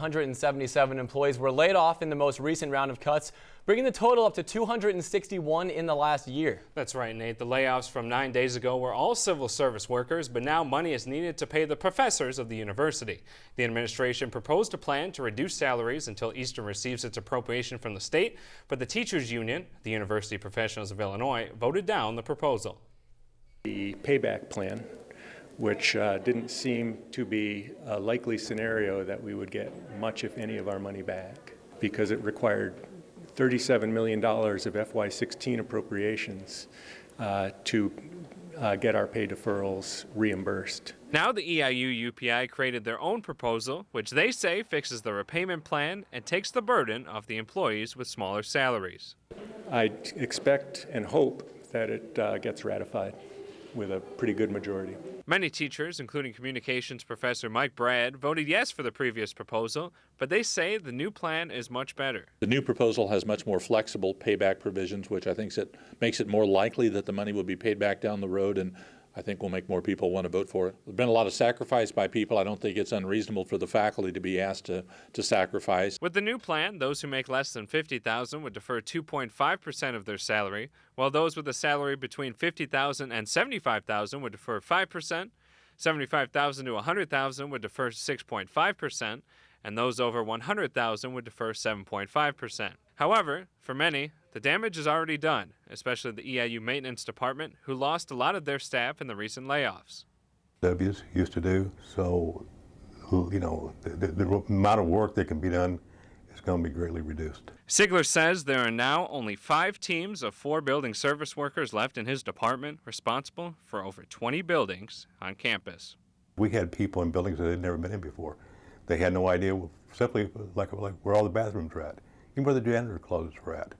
177 employees were laid off in the most recent round of cuts, bringing the total up to 261 in the last year. That's right, Nate. The layoffs from 9 days ago were all civil service workers, but now money is needed to pay the professors of the university. The administration proposed a plan to reduce salaries until Eastern receives its appropriation from the state, but the teachers union, the University Professionals of Illinois, voted down the proposal. The payback plan, which didn't seem to be a likely scenario that we would get much, if any, of our money back, because it required $37 million of FY16 appropriations to get our pay deferrals reimbursed. Now the EIU-UPI created their own proposal, which they say fixes the repayment plan and takes the burden off the employees with smaller salaries. I expect and hope that it gets ratified with a pretty good majority. Many teachers, including communications professor Mike Brad, voted yes for the previous proposal, but they say the new plan is much better. The new proposal has much more flexible payback provisions, which I think makes it more likely that the money will be paid back down the road, and I think will make more people want to vote for it. There's been a lot of sacrifice by people. I don't think it's unreasonable for the faculty to be asked to sacrifice. With the new plan, those who make less than $50,000 would defer 2.5% of their salary, while those with a salary between $50,000 and $75,000 would defer 5%, $75,000 to $100,000 would defer 6.5%, and those over $100,000 would defer 7.5%. However, for many, the damage is already done, especially the EIU maintenance department, who lost a lot of their staff in the recent layoffs. W's used to do, so the amount of work that can be done is going to be greatly reduced. Sigler says there are now only 5 teams of 4 building service workers left in his department, responsible for over 20 buildings on campus. We had people in buildings that they'd never been in before. They had no idea, simply like where all the bathrooms were at, even where the janitor clothes were at.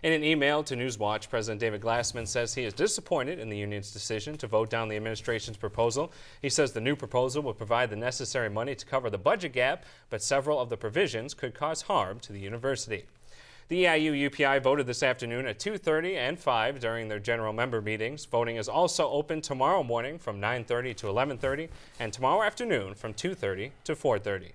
In an email to Newswatch, President David Glassman says he is disappointed in the union's decision to vote down the administration's proposal. He says the new proposal will provide the necessary money to cover the budget gap, but several of the provisions could cause harm to the university. The EIU-UPI voted this afternoon at 2:30 and 5 during their general member meetings. Voting is also open tomorrow morning from 9:30 to 11:30 and tomorrow afternoon from 2:30 to 4:30.